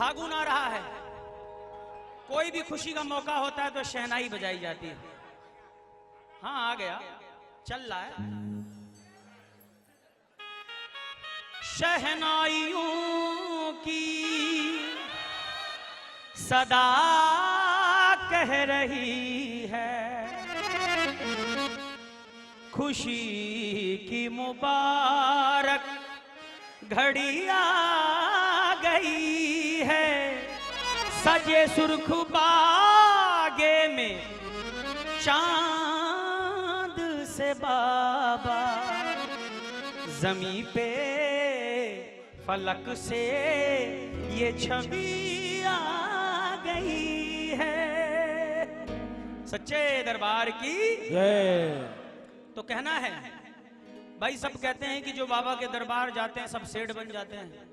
फागुन आ रहा है, कोई भी खुशी का मौका होता है तो शहनाई बजाई जाती है। हाँ आ गया, चल रहा है। शहनाइयों की सदा कह रही है, खुशी की मुबारक घड़ी आ गई है। सजे सुर्ख बागे में चांद से बाबा, जमी पे फलक से ये छवि आ गई है। सच्चे दरबार की जय। तो कहना है भाई, सब कहते हैं कि जो बाबा के दरबार जाते हैं सब सेठ बन जाते हैं।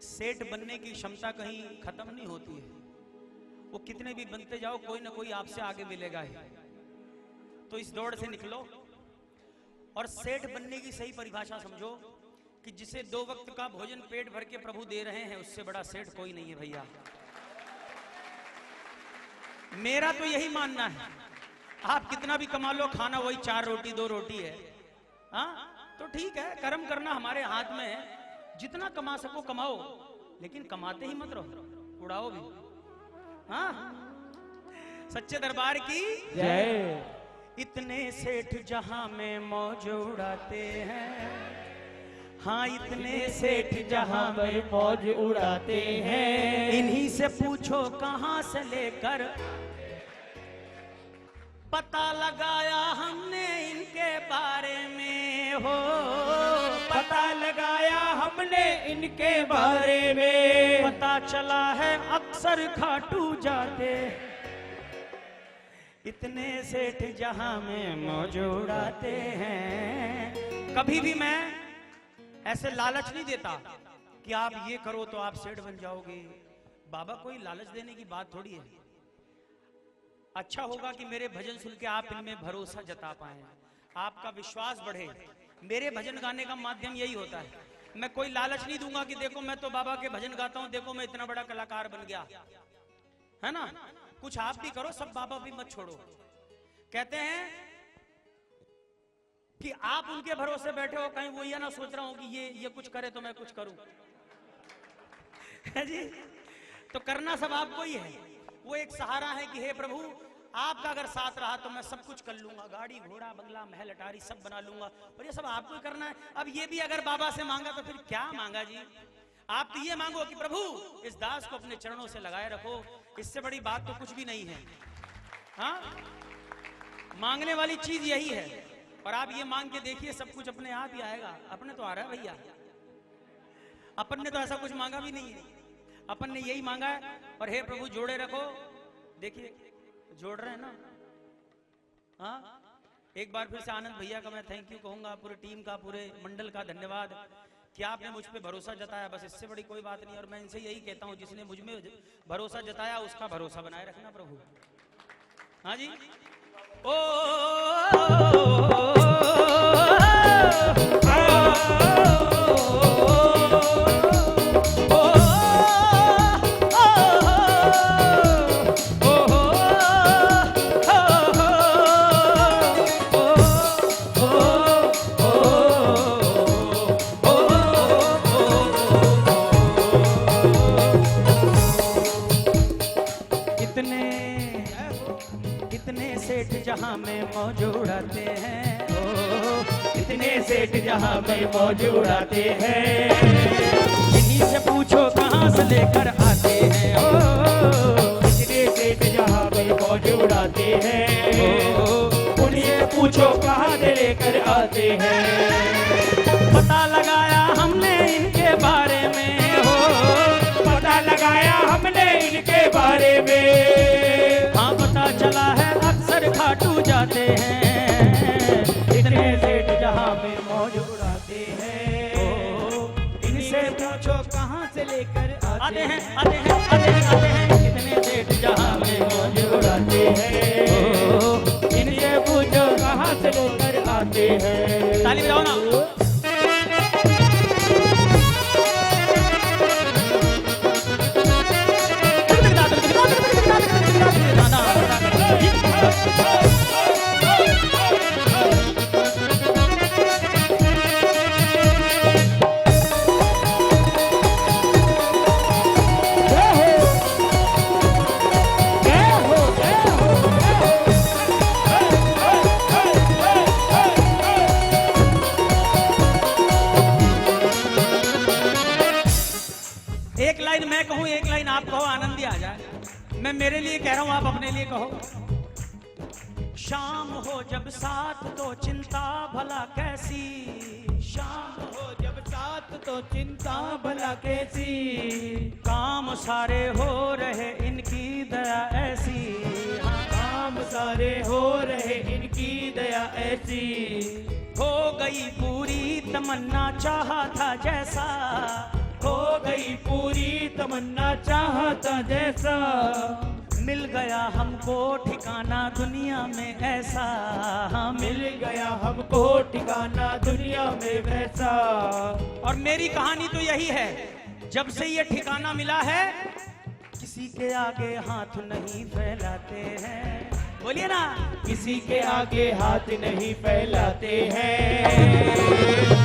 सेठ बनने की क्षमता कहीं खत्म नहीं होती है, वो कितने भी बनते जाओ कोई ना कोई आपसे आगे मिलेगा ही। तो इस दौड़ से निकलो और सेठ बनने की सही परिभाषा समझो कि जिसे 2 वक्त का भोजन पेट भर के प्रभु दे रहे हैं, उससे बड़ा सेठ कोई नहीं है भैया। मेरा तो यही मानना है, आप कितना भी कमा लो, खाना वही 4 रोटी 2 रोटी है। हाँ तो ठीक है, कर्म करना हमारे हाथ में है, जितना कमा सको कमाओ, लेकिन कमाते ही मत रहो, उड़ाओ भी। हाँ सच्चे दरबार की जय। इतने सेठ जहां में मौज उड़ाते हैं, हाँ इतने सेठ जहां में मौज उड़ाते हैं, इन्हीं से पूछो कहां से लेकर पता लगाया हमने इनके बारे में हो, पता लगाया हमने इनके बारे में, पता चला है अक्सर खाटू जाते, इतने सेठ जहां में मौज उड़ाते हैं। कभी भी मैं ऐसे लालच नहीं देता कि आप ये करो तो आप सेठ बन जाओगे। बाबा कोई लालच देने की बात थोड़ी है। अच्छा होगा कि मेरे भजन सुन के आप इनमें भरोसा जता पाए, आपका विश्वास बढ़े। मेरे भजन गाने का माध्यम यही होता है। मैं कोई लालच नहीं दूंगा कि देखो मैं तो बाबा के भजन गाता हूं, देखो मैं इतना बड़ा कलाकार बन गया, है ना। कुछ आप भी करो, सब बाबा भी मत छोड़ो। कहते हैं कि आप उनके भरोसे बैठे हो, कहीं वो ये ना सोच रहा हूं कि ये कुछ करे तो मैं कुछ करूं। है जी, तो करना सब आपको ही है। वो एक सहारा है कि हे प्रभु आपका अगर साथ रहा तो मैं सब कुछ कर लूंगा, गाड़ी घोड़ा बंगला महल अटारी सब बना लूंगा, और ये सब आपको ही करना है। अब ये भी अगर बाबा से मांगा तो फिर क्या मांगा जी। आप तो ये मांगो कि प्रभु इस दास को अपने चरणों से लगाए रखो, इससे बड़ी बात तो कुछ भी नहीं है। हाँ मांगने वाली चीज यही है। और आप ये मांग के देखिए सब कुछ अपने आप ही आएगा। अपने तो आ रहा है भैया, अपन ने तो ऐसा कुछ मांगा भी नहीं है, अपन ने यही मांगा है। और हे प्रभु जोड़े रखो, देखिए जोड़ रहे हैं ना। हाँ एक बार फिर से आनंद भैया का मैं थैंक यू कहूंगा, पूरी टीम का, पूरे मंडल का धन्यवाद कि आपने मुझ पे भरोसा जताया। बस इससे बड़ी कोई बात नहीं। और मैं इनसे यही कहता हूं, जिसने मुझ में भरोसा जताया उसका भरोसा बनाए रखना प्रभु। हाँ जी ओ जहां में मौज उड़ाते हैं, ओ इतने सेठ जहां में मौज उड़ाते हैं, इन्हीं से पूछो कहां से लेकर आते हैं। ओ इतने सेठ जहां में मौज उड़ाते हैं, उन्हीं से पूछो कहां से लेकर आते हैं। पता लगाया हमने इनके बारे में, हो पता लगाया हमने इनके बारे में, हाँ पता चला है खाटू जाते हैं, इतने सेठ जहां में मौज उड़ाते हैं, ओ इनसे पूछो कहां से लेकर आते हैं, आते हैं, आते हैं, आते हैं, इतने सेठ जहां में मौज उड़ाते हैं, ओ इनसे पूछो कहां से लेकर आते हैं। ताली बजाओ ना। मैं कहूं एक लाइन आप कहो, आनंद ही आ जाए। मैं मेरे लिए कह रहा हूं, आप अपने लिए कहो। शाम हो जब साथ तो चिंता भला कैसी, शाम हो जब साथ तो चिंता भला कैसी, काम सारे हो रहे इनकी दया ऐसी, काम सारे हो रहे इनकी दया ऐसी, हो गई पूरी तमन्ना चाहा था जैसा, हो गई पूरी तमन्ना चाहता जैसा, मिल गया हमको ठिकाना दुनिया में ऐसा, मिल गया हमको ठिकाना दुनिया में वैसा। और मेरी कहानी तो यही है, जब से ये ठिकाना मिला है किसी के आगे हाथ नहीं फैलाते हैं। बोलिए ना, किसी के आगे हाथ नहीं फैलाते हैं।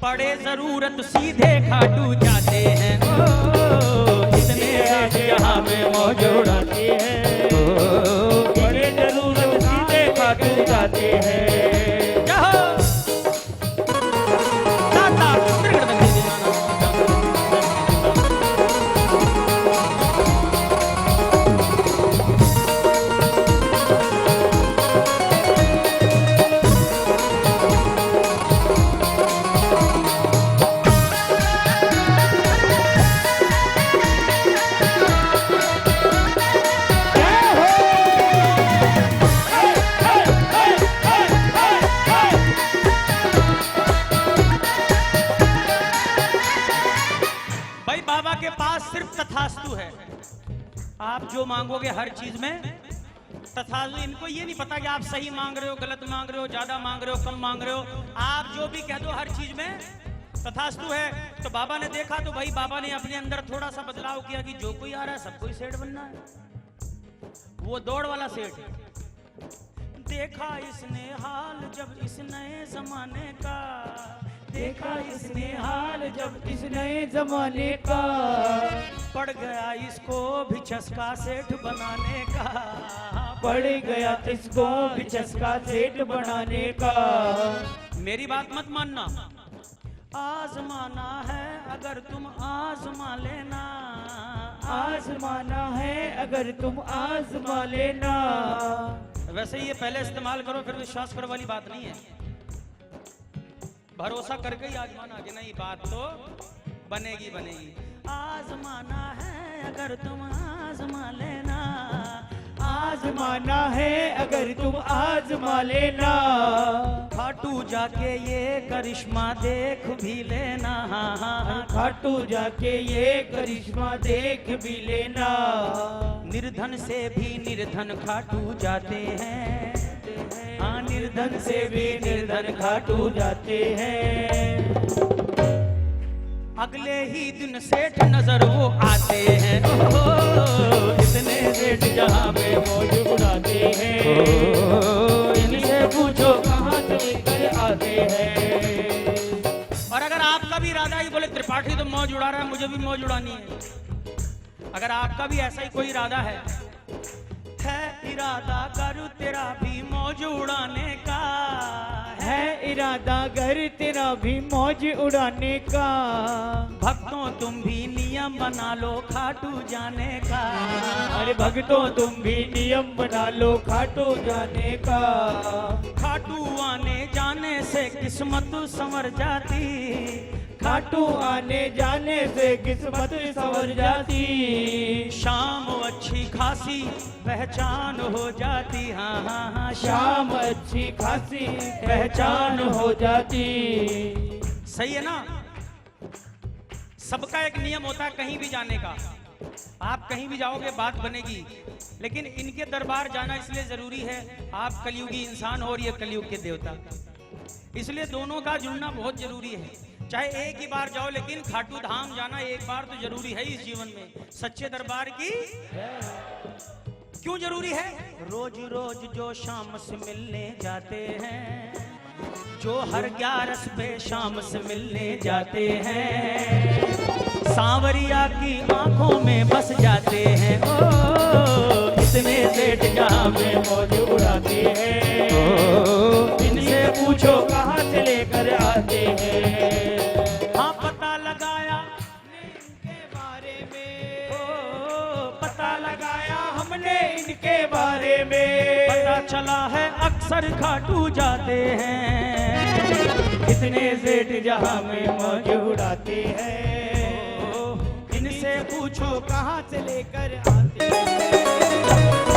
पड़े जरूरत सीधे खाटू जाते हैं, ओ इतने जहाँ में मौज उड़ाते हैं, बड़े जरूरत सीधे खाटू जाते हैं। जाओ दाता तथास्तु है। आप जो मांगोगे हर चीज में तथास्तु। इनको ये नहीं पता कि आप सही मांग रहे हो, गलत मांग रहे हो, ज्यादा मांग रहे हो, कम मांग रहे हो। आप जो भी कह दो हर चीज में तथास्तु है। तो बाबा ने देखा तो भाई बाबा ने अपने अंदर थोड़ा सा बदलाव किया कि जो कोई आ रहा है सबको ही सेठ बनना है। वो दौड़ वाला सेठ। देखा इसने हाल जब इस नए जमाने का, देखा इसने हाल जब इस नए जमाने का, पड़ गया इसको भी चस्का सेठ बनाने का, पड़ गया इसको भी चस्का सेठ बनाने का। मेरी बात मत मानना, आजमाना है अगर तुम आजमा लेना, आजमाना है अगर तुम आजमा लेना। वैसे ये पहले इस्तेमाल करो फिर विश्वास करो वाली बात नहीं है। भरोसा करके ही आजमाना कि नहीं बात तो बनेगी बनेगी। आजमाना है अगर तुम आजमा लेना, आजमाना है अगर तुम आजमा लेना। खाटू जाके ये करिश्मा देख भी लेना, खाटू जाके ये करिश्मा देख भी लेना। निर्धन से भी निर्धन खाटू जाते हैं, हाँ निर्धन से भी निर्धन खाटू जाते हैं। अगले ही दिन सेठ नजर वो आते हैं, इतने सेठ जहाँ पे मौज उड़ाते हैं, इनसे पूछो कहाँ से लेकर आते हैं। और अगर आपका भी इरादा ही बोले त्रिपाठी तो मौज उड़ा रहा है मुझे भी मौज उड़ानी है, अगर आपका भी ऐसा ही कोई इरादा है इरादा करूँ तेरा भी मौज उड़ाने का, है इरादा घर तेरा भी मौज उड़ाने का। भक्तों तुम भी नियम बना लो खाटू जाने का, अरे भक्तों तुम भी नियम बना लो खाटू जाने का। खाटू आने जाने से किस्मत संवर जाती, खाटू आने जाने से किस्मत संवर जाती। शाम अच्छी खासी पहचान हो जाती, हाँ हाँ हाँ शाम अच्छी खासी पहचान हो जाती। सही है ना। सबका एक नियम होता है कहीं भी जाने का, आप कहीं भी जाओगे बात बनेगी, लेकिन इनके दरबार जाना इसलिए जरूरी है, आप कलयुगी इंसान हो और ये कलयुग के देवता, इसलिए दोनों का जुड़ना बहुत जरूरी है। चाहे एक ही बार जाओ लेकिन खाटू धाम जाना एक बार तो जरूरी है इस जीवन में। सच्चे दरबार की क्यों जरूरी है? रोज रोज जो शाम से मिलने जाते हैं, जो हर 11 पे शाम से मिलने जाते हैं, सांवरिया की आंखों में बस जाते हैं। ओ इतने सेठ जहाँ में मौज उड़ाते हैं, इनसे पूछो कहाँ से लेकर आते हैं। हाँ पता लगाया इनके बारे में चला है अक्सर खाटू जाते हैं। कितने सेठ जहां में मौज उड़ाते हैं, इनसे पूछो कहाँ से लेकर आते हैं।